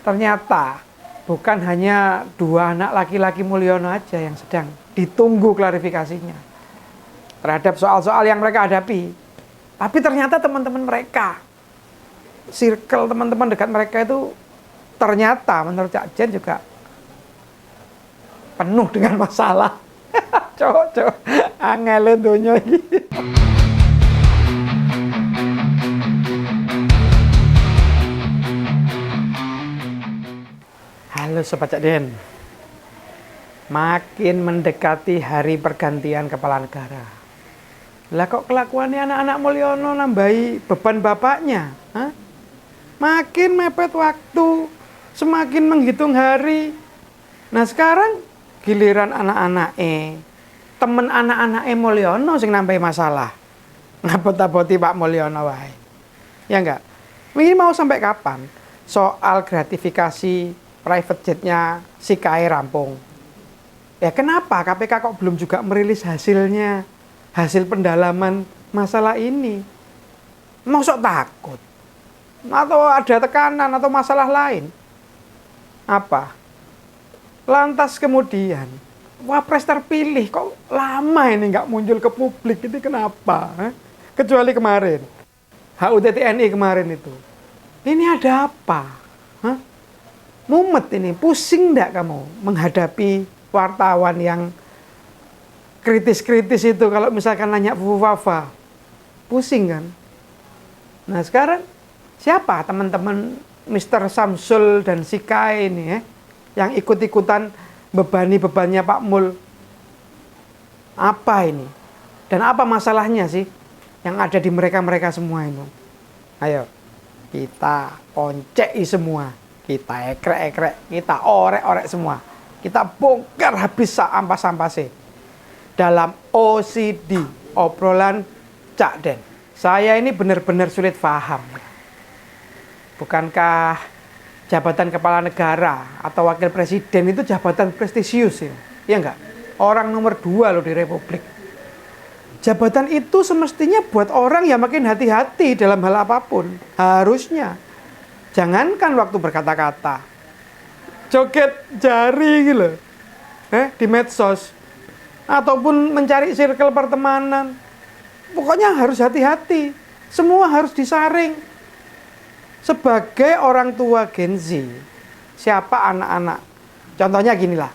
ternyata bukan hanya 2 anak laki-laki Mulyono aja yang sedang ditunggu klarifikasinya terhadap soal-soal yang mereka hadapi. Tapi ternyata teman-teman mereka, circle teman-teman dekat mereka itu ternyata menurut Cak Jen juga penuh dengan masalah. Cok, angel donya iki. Halo Sobat Cak Den. Makin mendekati hari pergantian kepala negara. Lah kok kelakuannya anak-anak Mulyono nambahi beban bapaknya? Hah? Makin mepet waktu, semakin menghitung hari. Nah sekarang giliran temen anak-anak Mulyono sing nambahi masalah. Ngabot-aboti Pak Mulyono wae. Ya enggak? Ini mau sampai kapan? Soal gratifikasi private jetnya si KAI rampung. Ya kenapa KPK kok belum juga merilis hasilnya, hasil pendalaman masalah ini? Mau sok takut? Atau ada tekanan atau masalah lain? Apa? Lantas kemudian, Wapres terpilih kok lama ini nggak muncul ke publik, itu kenapa? Kecuali kemarin, HUT TNI kemarin itu. Ini ada apa? Hah? Mumet ini, pusing enggak kamu menghadapi wartawan yang kritis-kritis itu kalau misalkan nanya Fufafa? Pusing kan? Nah sekarang siapa teman-teman Mr. Samsul dan si KAI ini yang ikut-ikutan bebannya Pak Mul? Apa ini? Dan apa masalahnya sih yang ada di mereka-mereka semua itu? Ayo, kita poncei semua. Kita ekrek-ekrek, kita orek-orek semua. Kita bongkar habis ampas-ampasnya. Dalam OCD, obrolan Cak Den. Saya ini benar-benar sulit paham. Bukankah jabatan kepala negara atau wakil presiden itu jabatan prestisius ya? Iya enggak? Orang nomor 2 loh di Republik. Jabatan itu semestinya buat orang yang makin hati-hati dalam hal apapun. Harusnya. Jangankan waktu berkata-kata, joget jari gitu, di medsos, ataupun mencari circle pertemanan, pokoknya harus hati-hati, semua harus disaring. Sebagai orang tua Gen Z, siapa anak-anak? Contohnya ginilah,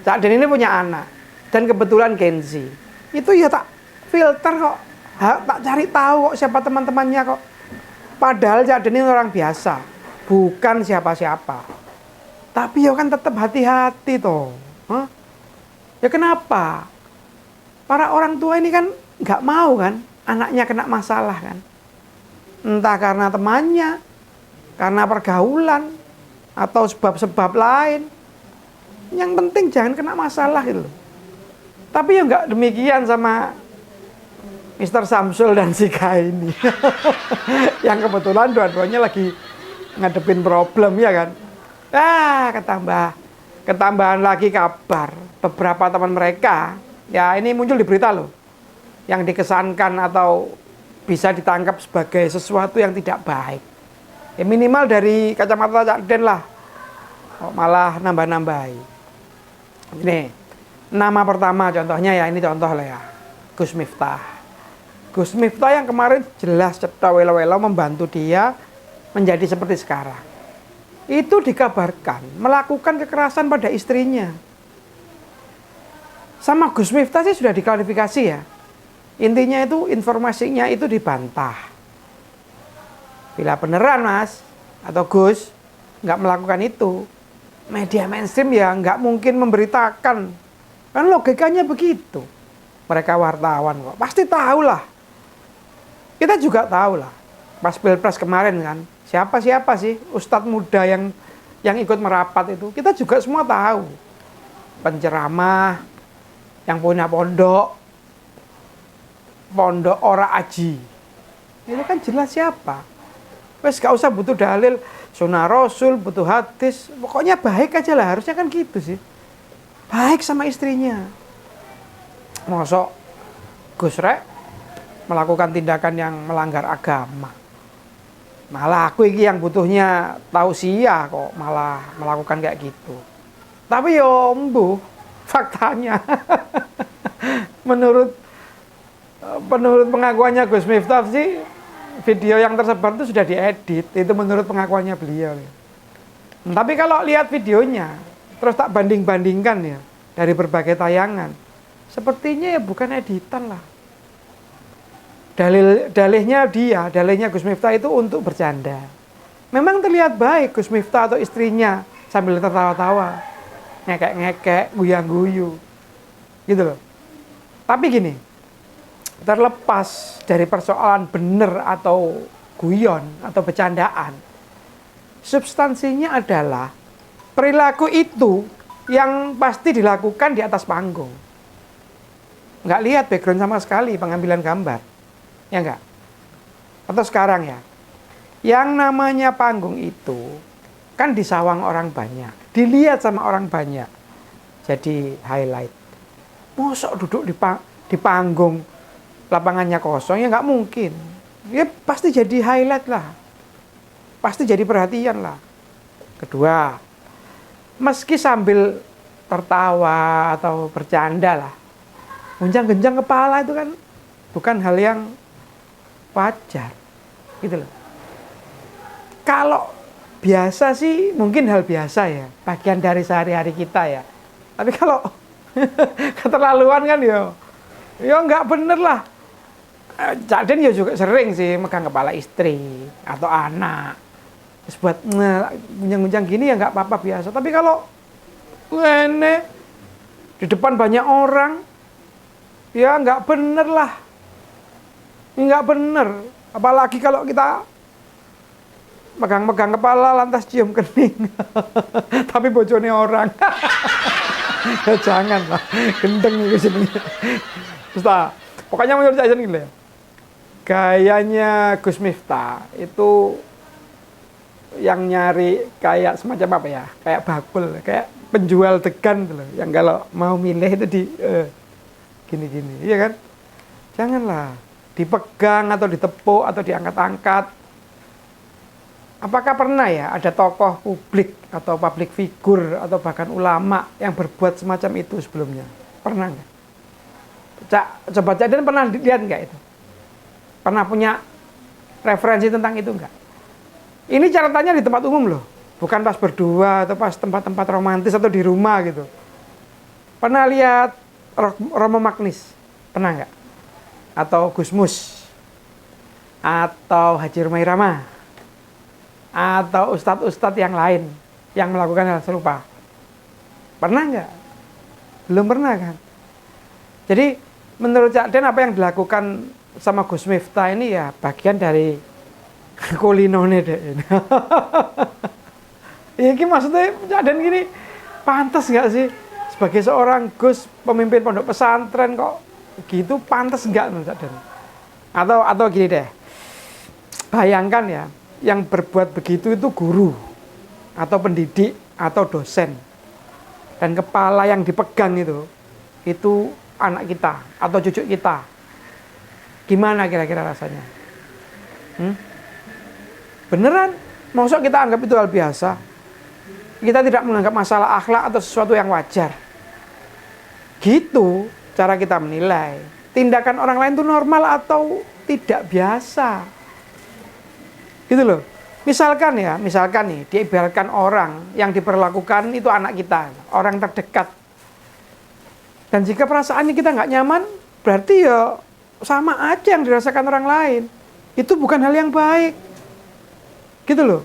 Cak Den ini punya anak, dan kebetulan Gen Z, itu ya tak filter kok, tak cari tahu kok siapa teman-temannya kok. Padahal Cak Den ini orang biasa, bukan siapa-siapa. Tapi ya kan tetap hati-hati toh. Hah? Ya kenapa? Para orang tua ini kan nggak mau kan anaknya kena masalah kan. Entah karena temannya, karena pergaulan, atau sebab-sebab lain. Yang penting jangan kena masalah gitu loh. Tapi ya nggak demikian sama Mr. Samsul dan si KAI ini. Yang kebetulan dua-duanya lagi ngadepin problem ya kan. Ketambahan lagi kabar beberapa teman mereka. Ya ini muncul di berita loh. Yang dikesankan atau bisa ditangkap sebagai sesuatu yang tidak baik. Ya minimal dari kacamata Cak Den lah. Kok malah nambah-nambahi. Ini nama pertama contohnya ya, ini contoh lah ya. Gus Miftah. Gus Miftah yang kemarin jelas cetak welo-welo membantu dia menjadi seperti sekarang. Itu dikabarkan melakukan kekerasan pada istrinya. Sama Gus Miftah sih sudah diklarifikasi ya. Intinya itu informasinya itu dibantah. Bila beneran Mas atau Gus nggak melakukan itu, media mainstream ya nggak mungkin memberitakan. Kan logikanya begitu. Mereka wartawan kok pasti tahu lah. Kita juga tahu lah, pas Pilpres kemarin kan, siapa sih ustadz muda yang ikut merapat itu, kita juga semua tahu. Penceramah, yang punya pondok Ora Aji, itu kan jelas siapa. Wes gak usah butuh dalil, sunnah Rasul, butuh hadis, pokoknya baik aja lah, harusnya kan gitu sih. Baik sama istrinya. Mosok Gus Rek melakukan tindakan yang melanggar agama. Malah aku iki yang butuhnya tausiah kok malah melakukan kayak gitu. Tapi yo mbuh faktanya menurut pengakuannya Gus Miftah sih, video yang tersebar itu sudah diedit, itu menurut pengakuannya beliau. Tapi kalau lihat videonya, terus tak banding-bandingkan ya dari berbagai tayangan, sepertinya ya bukan editan lah. Dalihnya Gus Miftah itu untuk bercanda. Memang terlihat baik Gus Miftah atau istrinya sambil tertawa-tawa, ngekek-ngekek, guyang-guyu, gitu loh. Tapi gini, terlepas dari persoalan benar atau guyon atau bercandaan, substansinya adalah perilaku itu yang pasti dilakukan di atas panggung. Nggak lihat background sama sekali pengambilan gambar. Ya enggak? Atau sekarang ya, yang namanya panggung itu kan disawang orang banyak, dilihat sama orang banyak, jadi highlight. Mosok duduk di panggung, lapangannya kosong, ya nggak mungkin. Ya pasti jadi highlight lah, pasti jadi perhatian lah. Kedua, meski sambil tertawa atau bercanda lah, gunjang-genjang kepala itu kan bukan hal yang wajar, gitu loh. Kalau biasa sih mungkin hal biasa ya, bagian dari sehari-hari kita ya. Tapi kalau keterlaluan kan ya nggak bener lah. Cak Den ya juga sering sih megang kepala istri atau anak, terus buat gunjang-gunjang gini ya nggak apa-apa biasa. Tapi kalau ini di depan banyak orang, ya nggak bener lah. Nggak bener, apalagi kalau kita megang-megang kepala lantas cium kening tapi bojone orang. Ya jangan lah, gendeng gitu sini. Ustaz, pokoknya menurut saya gini ya, gayanya Gus Miftah itu yang nyari kayak semacam apa ya, kayak bakul, kayak penjual degan gitu loh, yang kalau mau milih itu di gini-gini, iya kan? Janganlah dipegang atau ditepuk atau diangkat-angkat. Apakah pernah ya ada tokoh publik atau public figure atau bahkan ulama yang berbuat semacam itu sebelumnya? Pernah nggak? Coba Cak Den pernah lihat nggak itu? Pernah punya referensi tentang itu nggak? Ini catatannya di tempat umum loh, bukan pas berdua atau pas tempat-tempat romantis atau di rumah gitu. Pernah lihat Romo Magnis? Pernah nggak? Atau Gus Mus, atau Haji Rumai Rama, atau ustadz-ustadz yang lain yang melakukan hal serupa? Pernah nggak? Belum pernah kan? Jadi menurut Cak Den apa yang dilakukan sama Gus Miftah ini ya bagian dari kulinone deh. Ini maksudnya Cak Den gini pantas nggak sih sebagai seorang Gus pemimpin pondok pesantren kok gitu, pantas enggak Cak Den? Atau gini deh, bayangkan ya, yang berbuat begitu itu guru atau pendidik atau dosen, dan kepala yang dipegang itu anak kita atau cucu kita. Gimana kira-kira rasanya? Beneran? Maksud kita anggap itu hal biasa? Kita tidak menganggap masalah akhlak atau sesuatu yang wajar? Gitu cara kita menilai tindakan orang lain itu normal atau tidak biasa, gitu loh. Misalkan nih diibaratkan orang yang diperlakukan itu anak kita, orang terdekat, dan jika perasaannya kita nggak nyaman, berarti ya sama aja yang dirasakan orang lain. Itu bukan hal yang baik, gitu loh.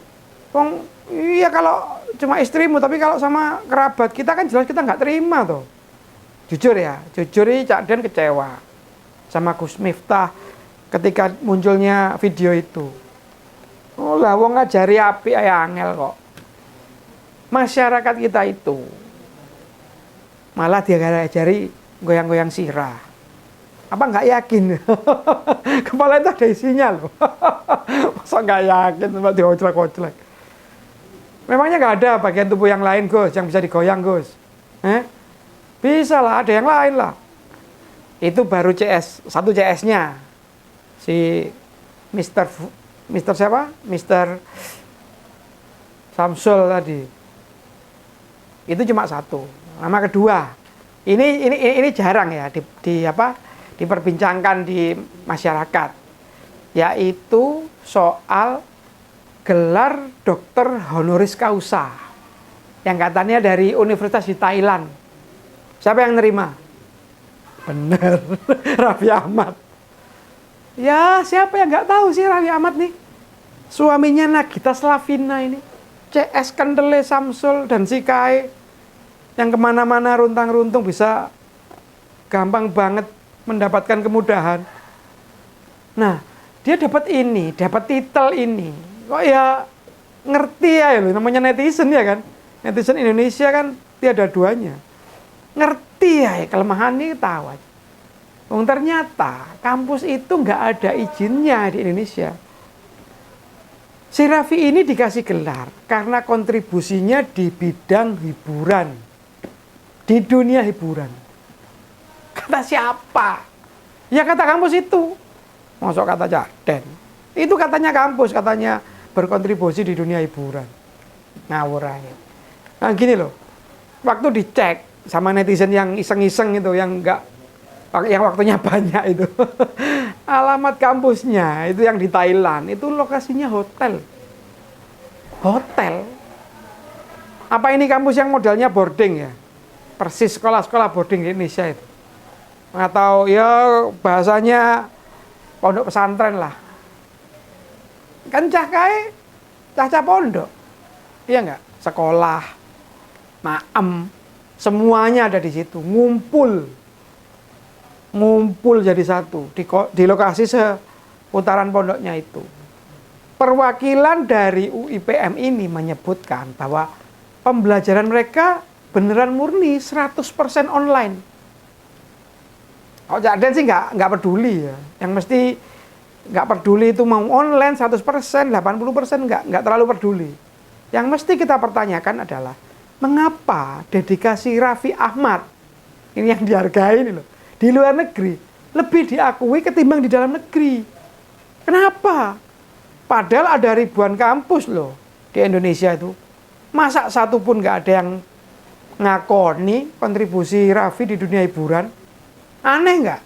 Iya kalau cuma istrimu, tapi kalau sama kerabat kita kan jelas kita nggak terima tuh. Jujur ini Cak Den kecewa sama Gus Miftah ketika munculnya video itu. Oh lah, wong ngajari api aya angel kok. Masyarakat kita itu malah dia ngajari goyang-goyang sirah. Apa nggak yakin? Kepala itu ada isinya loh. Masa nggak yakin cuma dioclek-oclek? Memangnya nggak ada bagian tubuh yang lain Gus yang bisa digoyang Gus? Bisa lah, ada yang lain lah. Itu baru CS, satu CS-nya. Si Mr. Mister siapa? Mister Samsul tadi. Itu cuma satu. Nama kedua. Ini jarang ya diperbincangkan di masyarakat. Yaitu soal gelar dokter honoris causa yang katanya dari universitas di Thailand. Siapa yang nerima? Bener, Raffi Ahmad. Ya, siapa yang nggak tahu sih Raffi Ahmad nih? Suaminya Nagita Slavina ini, CS Kendele Samsul dan Sikai, yang kemana-mana runtang-runtung bisa gampang banget mendapatkan kemudahan. Nah, dia dapat titel ini. Kok ya ngerti ya loh, namanya netizen ya kan? Netizen Indonesia kan tiada duanya. Ngerti ya, kelemahan ini tahu aja. Ternyata kampus itu nggak ada izinnya di Indonesia. Si Raffi ini dikasih gelar karena kontribusinya di bidang hiburan. Di dunia hiburan. Kata siapa? Ya kata kampus itu. Masuk kata Jaden. Itu katanya kampus, katanya berkontribusi di dunia hiburan. Ngawur aja. Nah gini loh, waktu dicek sama netizen yang iseng-iseng itu, yang waktunya banyak itu. Alamat kampusnya itu yang di Thailand, itu lokasinya hotel. Hotel. Apa ini kampus yang modelnya boarding ya? Persis sekolah-sekolah boarding di Indonesia itu. Atau ya bahasanya pondok pesantren lah. Kan cah pondok. Iya enggak? Sekolah, maem, semuanya ada di situ, ngumpul jadi satu di lokasi seputaran pondoknya itu. Perwakilan dari UIPM ini menyebutkan bahwa pembelajaran mereka beneran murni 100% online. Oh, Jaden sih nggak peduli ya. Yang mesti nggak peduli itu mau online 100%, 80% nggak terlalu peduli. Yang mesti kita pertanyakan adalah mengapa dedikasi Raffi Ahmad ini yang dihargai ini loh di luar negeri lebih diakui ketimbang di dalam negeri. Kenapa? Padahal ada ribuan kampus loh di Indonesia itu. Masa satu pun nggak ada yang ngakoni kontribusi Raffi di dunia hiburan? Aneh nggak?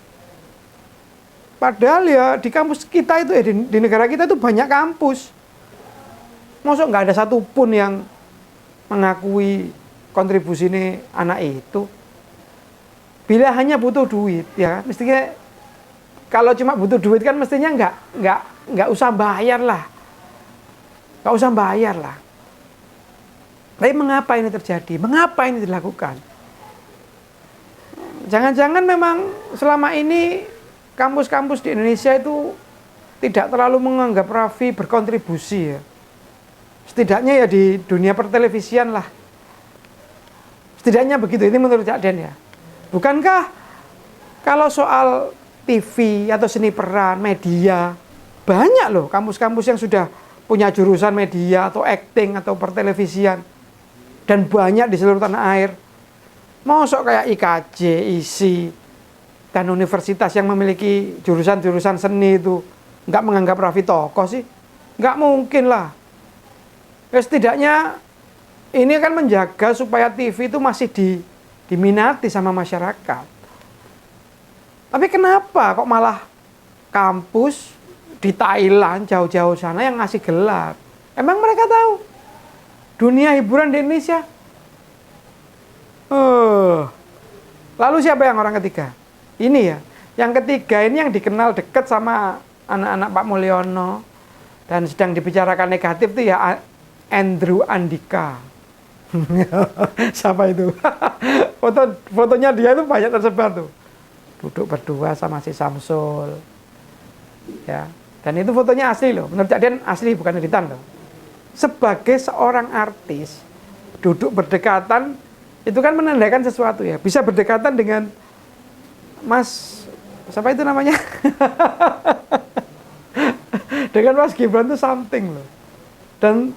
Padahal ya di kampus kita itu ya di negara kita itu banyak kampus. Masuk nggak ada satupun yang mengakui kontribusi ini anak itu. Bila hanya butuh duit ya, mestinya kalau cuma butuh duit kan mestinya nggak usah bayar lah. Nggak usah bayar lah. Tapi mengapa ini terjadi? Mengapa ini dilakukan? Jangan-jangan memang selama ini kampus-kampus di Indonesia itu tidak terlalu menganggap Raffi berkontribusi ya. Setidaknya ya di dunia pertelevisian lah. Setidaknya begitu, ini menurut Cak Den ya. Bukankah kalau soal TV atau seni peran, media, banyak loh kampus-kampus yang sudah punya jurusan media atau acting atau pertelevisian. Dan banyak di seluruh tanah air. Masuk kayak IKJ, ISI, dan universitas yang memiliki jurusan-jurusan seni itu nggak menganggap Raffi tokoh sih? Nggak mungkin lah. Ya, setidaknya ini kan menjaga supaya TV itu masih diminati sama masyarakat. Tapi kenapa kok malah kampus di Thailand jauh-jauh sana yang ngasih gelar? Emang mereka tahu dunia hiburan di Indonesia? Lalu siapa yang orang ketiga? Ini ya, yang ketiga ini yang dikenal dekat sama anak-anak Pak Mulyono dan sedang dibicarakan negatif tuh ya Andrew Andika. Siapa itu? Fotonya dia itu banyak tersebar tuh. Duduk berdua sama si Samsul. Ya. Dan itu fotonya asli loh. Menurut Cak Den asli, bukan editan loh. Sebagai seorang artis, duduk berdekatan itu kan menandakan sesuatu ya. Bisa berdekatan dengan Mas, siapa itu namanya? Dengan Mas Gibran itu something loh. Dan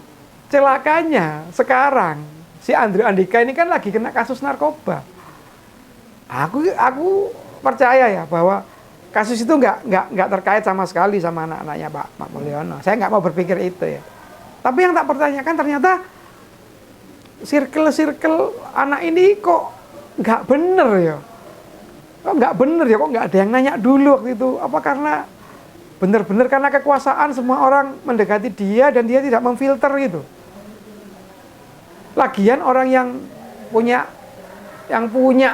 celakanya sekarang si Andrew Andika ini kan lagi kena kasus narkoba. Aku percaya ya bahwa kasus itu nggak terkait sama sekali sama anak-anaknya Pak Mulyono. Saya nggak mau berpikir itu ya. Tapi yang tak pertanyakan ternyata circle anak ini kok nggak bener ya. Kok nggak bener ya, kok nggak ada yang nanya dulu waktu itu. Apa karena bener-bener karena kekuasaan semua orang mendekati dia dan dia tidak memfilter gitu. Lagian orang yang punya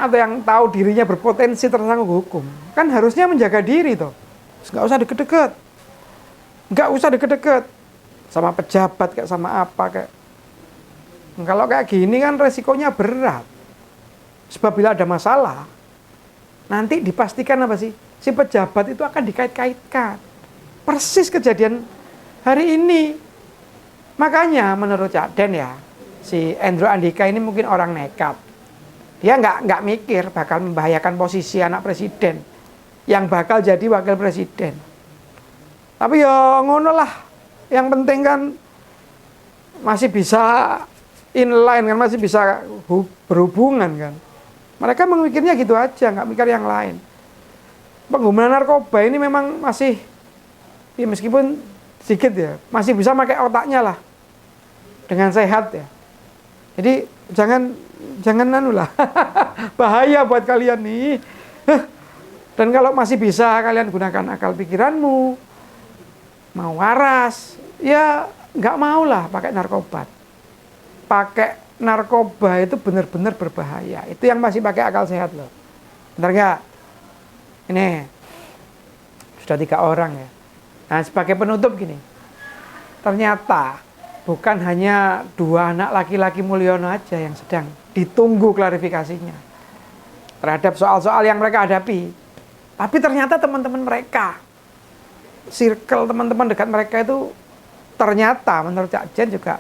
atau yang tahu dirinya berpotensi tersangkut hukum kan harusnya menjaga diri toh. Nggak usah deket-deket. Nggak usah deket-deket sama pejabat kayak sama apa kayak. Kalau kayak gini kan resikonya berat. Sebab bila ada masalah nanti dipastikan apa sih? Si pejabat itu akan dikait-kaitkan. Persis kejadian hari ini. Makanya menurut Cak Den ya, si Endro Andika ini mungkin orang nekat. Dia nggak mikir bakal membahayakan posisi anak presiden yang bakal jadi wakil presiden. Tapi ya ngono lah. Yang penting kan masih bisa inline kan, masih bisa berhubungan kan. Mereka memikirnya gitu aja, nggak mikir yang lain. Pengguna narkoba ini memang masih, ya meskipun sedikit ya, masih bisa pakai otaknya lah dengan sehat ya. Jadi jangan anu lah, bahaya buat kalian nih. Dan kalau masih bisa kalian gunakan akal pikiranmu, mau waras, ya nggak mau lah pakai narkoba. Pakai narkoba itu benar-benar berbahaya. Itu yang masih pakai akal sehat loh. Benar nggak? Ini sudah 3 orang ya. Nah sebagai penutup gini, ternyata bukan hanya 2 anak laki-laki Mulyono aja yang sedang ditunggu klarifikasinya terhadap soal-soal yang mereka hadapi. Tapi ternyata teman-teman mereka, circle teman-teman dekat mereka itu ternyata menurut Cak Den juga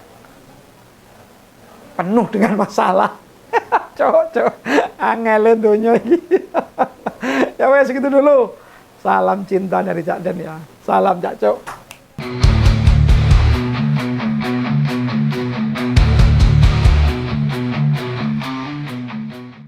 penuh dengan masalah. Cok, angel donya iki. Ya wes segitu dulu. Salam cinta dari Cak Den ya. Salam Cak Cok.